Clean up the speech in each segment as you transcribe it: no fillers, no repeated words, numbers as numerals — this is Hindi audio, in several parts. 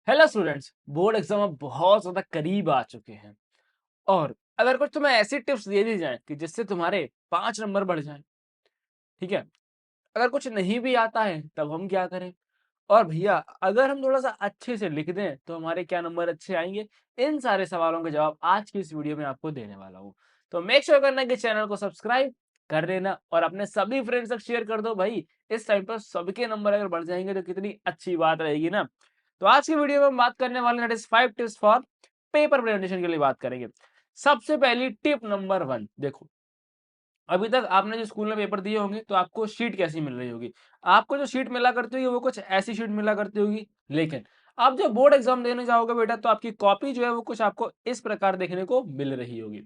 हेलो स्टूडेंट्स, बोर्ड एग्जाम अब बहुत ज्यादा करीब आ चुके हैं। और अगर कुछ तुम्हें ऐसी टिप्स दे दी जाए कि जिससे तुम्हारे 5 नंबर बढ़ जाएं, ठीक है। अगर कुछ नहीं भी आता है तब हम क्या करें? और भैया, अगर हम थोड़ा सा अच्छे से लिख दें तो हमारे क्या नंबर अच्छे आएंगे? इन सारे सवालों के जवाब आज की इस वीडियो में आपको देने वाला हूँ। तो मेक श्योर करना कि चैनल को सब्सक्राइब कर लेना और अपने सभी फ्रेंड्स तक शेयर कर दो भाई। इस टाइम पर सबके नंबर अगर बढ़ जाएंगे तो कितनी अच्छी बात रहेगी ना। तो आज की वीडियो में हम बात करने वाले हैं 5 टिप्स फॉर पेपर प्रेजेंटेशन के लिए बात करेंगे। सबसे पहली टिप नंबर 1, देखो, अभी तक आपने जो स्कूल में पेपर दिए होंगे तो आपको शीट कैसी मिल रही होगी? आपको जो शीट मिला करती होगी वो कुछ ऐसी शीट मिला करती होगी। लेकिन आप जब बोर्ड एग्जाम देने जाओगे बेटा तो आपकी कॉपी जो है वो कुछ आपको इस प्रकार देखने को मिल रही होगी।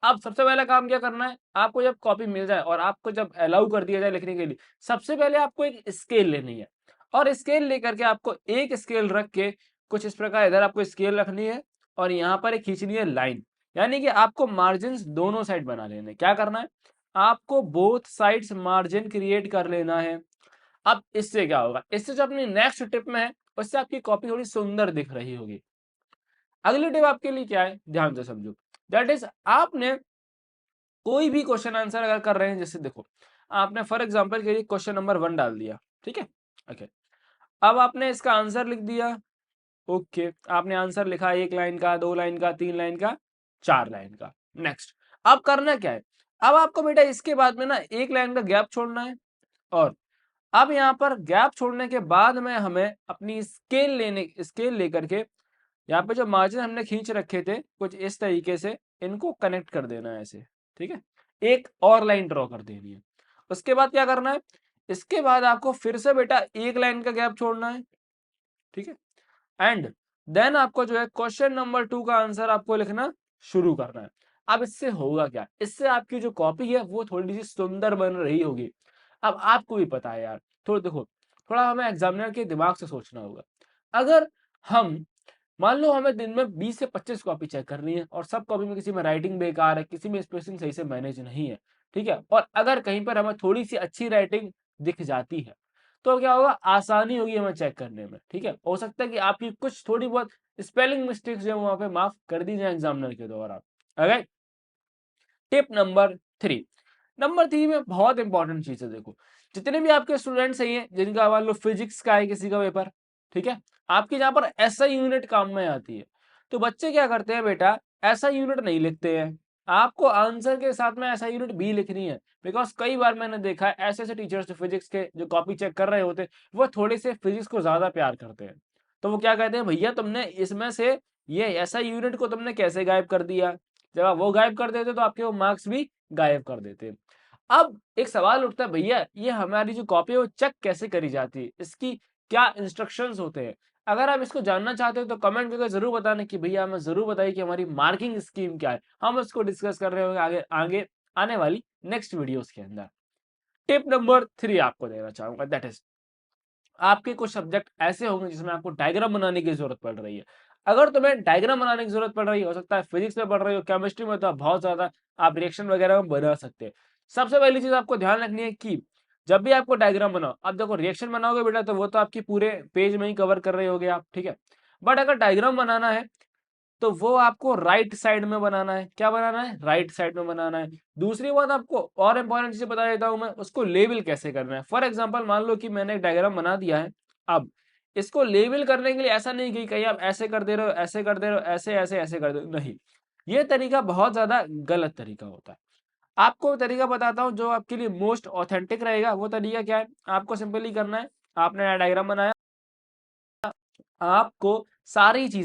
अब सबसे पहला काम क्या करना है? आपको जब कॉपी मिल जाए और आपको जब अलाउ कर दिया जाए लिखने के लिए, सबसे पहले आपको एक स्केल लेनी है। और स्केल लेकर के आपको एक स्केल रख के कुछ इस प्रकार इधर आपको स्केल रखनी है और यहाँ पर एक खींचनी है लाइन। यानी कि आपको मार्जिन दोनों साइड बना लेने। क्या करना है? आपको बोथ साइड्स मार्जिन क्रिएट कर लेना है। अब इससे क्या होगा? इससे जो अपनी नेक्स्ट टिप में है उससे आपकी कॉपी थोड़ी सुंदर दिख रही होगी। अगली टिप आपके लिए क्या है, ध्यान से समझो। दैट इज, आपने कोई भी क्वेश्चन आंसर अगर कर रहे हैं, जैसे देखो, आपने फॉर एग्जांपल के लिए क्वेश्चन नंबर 1 डाल दिया, ठीक है। ओके, अब आपने इसका आंसर लिख दिया। ओके, आपने आंसर लिखा 1 लाइन का, 2 लाइन का, 3 लाइन का, 4 लाइन का। नेक्स्ट, अब करना क्या है? अब आपको बेटा इसके बाद में ना 1 लाइन का गैप छोड़ना है। और अब यहाँ पर गैप छोड़ने के बाद में हमें अपनी स्केल लेकर के यहाँ पे जो मार्जिन हमने खींच रखे थे कुछ इस तरीके से इनको कनेक्ट कर देना है ऐसे, ठीक है। एक और लाइन ड्रॉ कर देनी है। उसके बाद क्या करना है? इसके बाद आपको फिर से बेटा 1 लाइन का गैप छोड़ना है, ठीक है। एंड देन आपको जो है क्वेश्चन नंबर 2 का आंसर आपको लिखना शुरू करना है। अब इससे होगा क्या? इससे आपकी जो कॉपी है वो थोड़ी सी सुंदर बन रही होगी। अब आपको भी पता है यार, थोड़ा देखो, थोड़ा हमें एग्जामिनर के दिमाग से सोचना होगा। अगर हम, मान लो हमें दिन में 20 से 25 कॉपी चेक करनी है और सब कॉपी में किसी में राइटिंग बेकार है, किसी में स्पेसिंग सही से मैनेज नहीं है, ठीक है। और अगर कहीं पर हमें थोड़ी सी अच्छी राइटिंग दिख जाती है तो क्या होगा? आसानी होगी हमें चेक करने में, ठीक है। हो सकता है कि आपकी कुछ थोड़ी बहुत स्पेलिंग मिस्टेक्स जो है वहां पे माफ कर दी जाए एग्जामिनर के द्वारा। अगर टिप नंबर 3 में बहुत इंपॉर्टेंट चीज है। देखो, जितने भी आपके स्टूडेंट्स हैं जिनका मान लो फिजिक्स का है किसी का पेपर, ठीक है, आपकी जहां पर ऐसा यूनिट काम में आती है, तो बच्चे क्या करते हैं बेटा? ऐसा यूनिट नहीं लिखते हैं। आपको आंसर के साथ में ऐसा यूनिट भी लिखनी है। बिकॉज कई बार मैंने देखा है ऐसे ऐसे टीचर्स जो फिजिक्स के जो कॉपी चेक कर रहे होते हैं वो थोड़े से फिजिक्स को ज्यादा प्यार करते हैं। तो वो क्या कहते हैं, भैया तुमने इसमें से ये ऐसा यूनिट को तुमने कैसे गायब कर दिया? जब आप वो गायब कर देते तो आपके वो मार्क्स भी गायब कर देते। अब एक सवाल उठता है, भैया ये हमारी जो कॉपी है वो चेक कैसे करी जाती है? इसकी क्या इंस्ट्रक्शंस होते हैं? अगर आप इसको जानना चाहते हो तो कमेंट करके जरूर बताना कि भैया हमें जरूर बताइए कि हमारी मार्किंग स्कीम क्या है। हम उसको डिस्कस कर रहे होंगे आगे आगे आने वाली नेक्स्ट वीडियोस के अंदर। टिप नंबर 3 आपको देना चाहूंगा, दैट इज, आपके कुछ सब्जेक्ट ऐसे होंगे जिसमें आपको डायग्राम बनाने की जरूरत पड़ रही है। अगर तुम्हें डायग्राम बनाने की जरूरत पड़ रही हो सकता है फिजिक्स में पढ़ रही हो, केमिस्ट्री में, तो आप बहुत ज्यादा आप रिएक्शन वगैरह में बना सकते हैं। सबसे पहली चीज आपको ध्यान रखनी है कि जब भी आपको डायग्राम बनाओ, अब देखो रिएक्शन बनाओगे बेटा तो वो तो आपकी पूरे पेज में ही कवर कर रहे होगे आप, ठीक है। बट अगर डायग्राम बनाना है तो वो आपको राइट साइड में बनाना है। क्या बनाना है? राइट साइड में बनाना है। दूसरी बात आपको और इंपॉर्टेंट चीज बता देता हूं मैं, उसको लेबल कैसे करना है। फॉर एग्जांपल मान लो कि मैंने एक डायग्राम बना दिया है। अब इसको लेबल करने के लिए ऐसा नहीं कि कहीं आप ऐसे कर दे रहे हो, ऐसे कर दे रहे हो, ऐसे ऐसे ऐसे कर दे रहे हो, नहीं। ये तरीका बहुत ज्यादा गलत तरीका होता है। आपको तरीका बताता हूँ जो आपके लिए मोस्ट ऑथेंटिक रहेगा। वो तरीका क्या है? आपको सिंपली करना है, आपने डायग्राम बनाया, आपको सारी चीज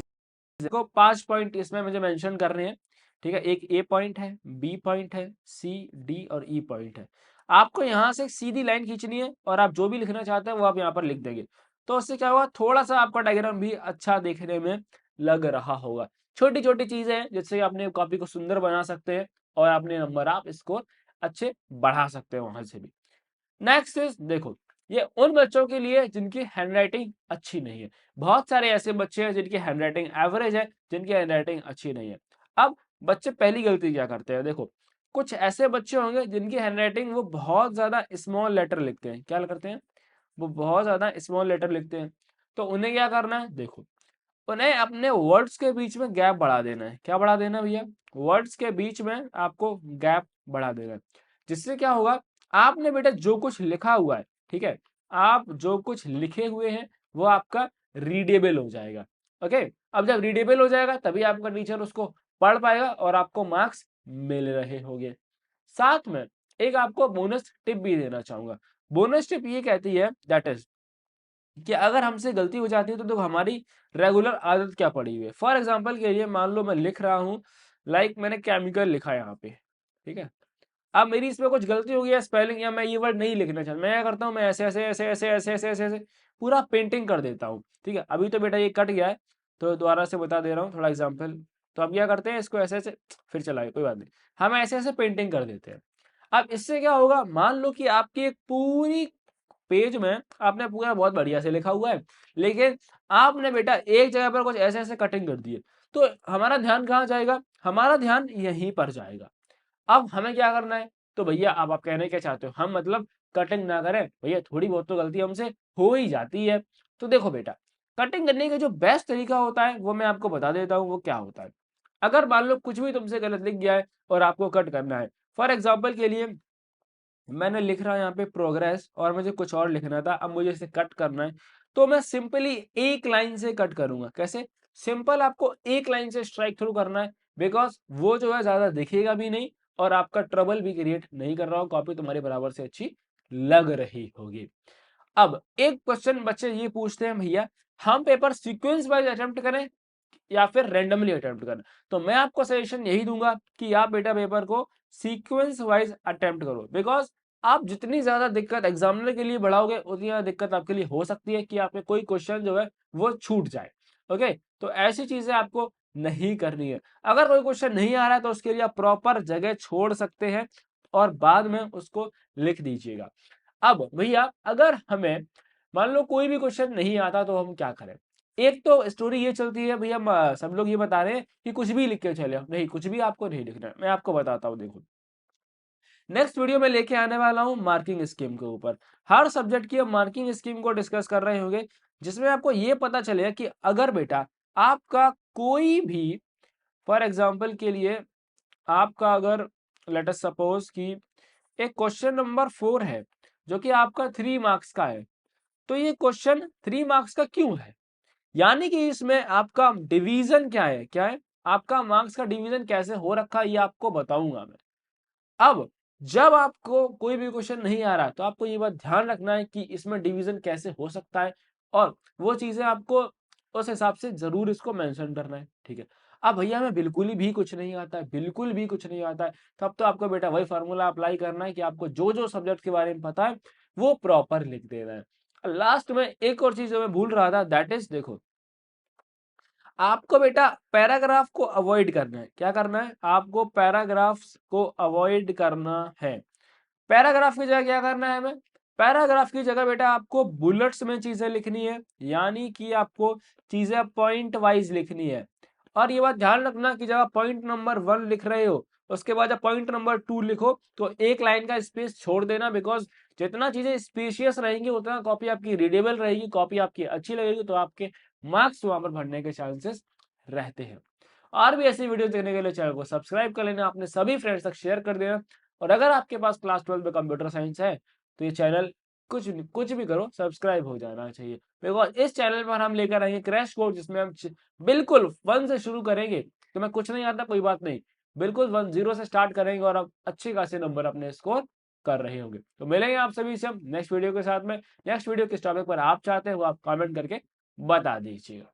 को 5 पॉइंट इसमें मुझे मेंशन करने हैं, ठीक है। एक ए पॉइंट है, बी पॉइंट है, सी डी और ई पॉइंट है। आपको यहाँ से सीधी लाइन खींचनी है और आप जो भी लिखना चाहते हैं वो आप यहाँ पर लिख देंगे। तो उससे क्या होगा? थोड़ा सा आपका डायग्राम भी अच्छा देखने में लग रहा होगा। छोटी छोटी चीजें हैं जिससे अपने कॉपी को सुंदर बना सकते हैं और अपने नंबर आप स्कोर अच्छे बढ़ा सकते हैं वहां से भी। नेक्स्ट इज, देखो, ये उन बच्चों के लिए जिनकी हैंडराइटिंग अच्छी नहीं है। बहुत सारे ऐसे बच्चे हैं जिनकी हैंडराइटिंग एवरेज है, जिनकी हैंडराइटिंग अच्छी नहीं है। अब बच्चे पहली गलती क्या करते हैं? देखो, कुछ ऐसे बच्चे होंगे जिनकी हैंडराइटिंग वो बहुत ज्यादा स्मॉल लेटर लिखते हैं। क्या करते हैं? वो बहुत ज्यादा स्मॉल लेटर लिखते हैं। तो उन्हें क्या करना है? देखो, उन्हें अपने वर्ड्स के बीच में गैप बढ़ा देना है। क्या बढ़ा देना भैया? वर्ड्स के बीच में आपको गैप बढ़ा देना है। जिससे क्या होगा, आपने बेटा जो कुछ लिखा हुआ है, ठीक है, आप जो कुछ लिखे हुए हैं वो आपका रीडेबल हो जाएगा। ओके, अब जब रीडेबल हो जाएगा तभी आपका टीचर उसको पढ़ पाएगा और आपको मार्क्स मिल रहे होंगे। साथ में एक आपको बोनस टिप भी देना चाहूंगा। बोनस टिप ये कहती है दैट इज कि अगर हमसे गलती हो जाती है तो हमारी रेगुलर आदत क्या पड़ी हुई है। फॉर एग्जाम्पल के लिए मान लो मैं लिख रहा हूँ, लाइक मैंने केमिकल लिखा है यहाँ पे, ठीक है, अब मेरी इसमें कुछ गलती हो गई है स्पेलिंग, या मैं ये वर्ड नहीं लिखना चाहता, मैं क्या करता हूँ, मैं ऐसे ऐसे ऐसे ऐसे ऐसे ऐसे ऐसे ऐसे पूरा पेंटिंग कर देता हूँ। ठीक है, अभी तो बेटा ये कट गया है तो दोबारा से बता दे रहा हूँ थोड़ा एग्जाम्पल। तो अब क्या करते हैं, इसको ऐसे ऐसे, फिर चलाए कोई बात नहीं, हम ऐसे ऐसे पेंटिंग कर देते हैं। अब इससे क्या होगा, मान लो कि आपकी एक पूरी पेज में आपने पूरा बहुत बढ़िया से लिखा हुआ है, लेकिन आपने बेटा एक जगह पर कुछ ऐसे ऐसे कटिंग कर दी है, तो हमारा ध्यान कहाँ जाएगा, हमारा ध्यान यहीं पर जाएगा। अब हमें क्या करना है, तो भैया अब आप कहने क्या चाहते हो, हम मतलब कटिंग ना करें भैया, थोड़ी बहुत तो गलती हमसे हो ही जाती है। तो देखो बेटा, कटिंग करने का जो बेस्ट तरीका होता है वो मैं आपको बता देता हूँ वो क्या होता है। अगर मान लो कुछ भी तुमसे गलत लिख गया है और आपको कट करना है, फॉर एग्जाम्पल के लिए मैंने लिख रहा यहाँ पे प्रोग्रेस और मुझे कुछ और लिखना था, अब मुझे इसे कट करना है, तो मैं सिंपली एक लाइन से कट करूंगा। कैसे? सिंपल आपको एक लाइन से स्ट्राइक थ्रू करना है, बिकॉज वो जो है ज्यादा दिखेगा भी नहीं और आपका ट्रबल भी क्रिएट नहीं कर रहा हो, कॉपी तुम्हारी बराबर से अच्छी लग रही होगी। अब एक क्वेश्चन बच्चे ये पूछते हैं, भैया हम पेपर सीक्वेंस वाइज अटेम्प्ट करें या फिर रैंडमली अटेम्प्ट करना, तो मैं आपको सजेशन यही दूंगा कि आप बेटा पेपर को सीक्वेंस वाइज अटेम्प्ट करो, बिकॉज आप जितनी ज्यादा दिक्कत एग्जामिनर के लिए बढ़ाओगे उतनी ज्यादा दिक्कत आपके लिए हो सकती है कि आपने कोई क्वेश्चन जो है वो छूट जाए। ओके, तो ऐसी चीजें आपको नहीं करनी है। अगर कोई क्वेश्चन नहीं आ रहा है तो उसके लिए आप प्रॉपर जगह छोड़ सकते हैं और बाद में उसको लिख दीजिएगा। अब भैया अगर हमें मान लो कोई भी क्वेश्चन नहीं आता तो हम क्या करें? एक तो स्टोरी ये चलती है भैया, सब लोग ये बता रहे हैं कि कुछ भी लिख के चले, नहीं कुछ भी आपको नहीं लिखना है, मैं आपको बताता हूँ। देखो, नेक्स्ट वीडियो में लेके आने वाला हूँ मार्किंग स्कीम के ऊपर। हर सब्जेक्ट की हम मार्किंग स्कीम को डिस्कस कर रहे होंगे, जिसमें आपको ये पता चलेगा कि अगर बेटा आपका कोई भी, फॉर एग्जाम्पल के लिए आपका अगर लेट अस सपोज कि एक क्वेश्चन नंबर 4 है जो कि आपका 3 मार्क्स का है, तो ये क्वेश्चन 3 मार्क्स का क्यों है, यानी कि इसमें आपका डिवीजन क्या है, क्या है आपका मार्क्स का डिवीजन कैसे हो रखा है, ये आपको बताऊंगा मैं। अब जब आपको कोई भी क्वेश्चन नहीं आ रहा तो आपको ये बात ध्यान रखना है कि इसमें डिवीजन कैसे हो सकता है, और वो चीजें आपको उस हिसाब से जरूर इसको मेंशन करना है। ठीक है, अब भैया हमें बिल्कुल भी कुछ नहीं आता है, बिल्कुल भी कुछ नहीं आता है, तब तो आपको बेटा वही फार्मूला अप्लाई करना है कि आपको जो जो सब्जेक्ट के बारे में पता है वो प्रॉपर लिख देना है। लास्ट में एक और चीज जो मैं भूल रहा था, दैट इज देखो, आपको बेटा पैराग्राफ को अवॉइड करना है। क्या करना है? आपको पैराग्राफ्स को अवॉइड करना है। पैराग्राफ की जगह क्या करना है हमें? पैराग्राफ की जगह बेटा आपको बुलेट्स में चीजें लिखनी है, यानी कि आपको चीजें पॉइंट वाइज लिखनी है। और ये बात ध्यान रखना कि जब आप पॉइंट नंबर 1 लिख रहे हो उसके बाद जब पॉइंट नंबर 2 लिखो तो एक लाइन का स्पेस छोड़ देना, बिकॉज जितना चीजें स्पेशियस रहेंगी उतना कॉपी आपकी रीडेबल रहेगी, कॉपी आपकी अच्छी लगेगी, तो आपके मार्क्स वहां पर बढ़ने के चांसेस रहते हैं। और भी ऐसी वीडियो देखने के लिए चैनल को सब्सक्राइब कर लेना, अपने सभी फ्रेंड्स तक शेयर कर देना। और अगर आपके पास क्लास 12 में कंप्यूटर साइंस है तो ये चैनल कुछ भी करो सब्सक्राइब हो जाना चाहिए, बिकॉज इस चैनल पर हम लेकर आएंगे क्रैश कोर्स जिसमें हम बिल्कुल 1 से शुरू करेंगे। तो मैं कुछ नहीं आता कोई बात नहीं, बिल्कुल 10 से स्टार्ट करेंगे और आप अच्छे खासे नंबर अपने स्कोर कर रहे होंगे। तो मिलेंगे आप सभी से हम नेक्स्ट वीडियो के साथ में। नेक्स्ट वीडियो किस टॉपिक पर आप चाहते हैं वो आप कमेंट करके बता दीजिएगा।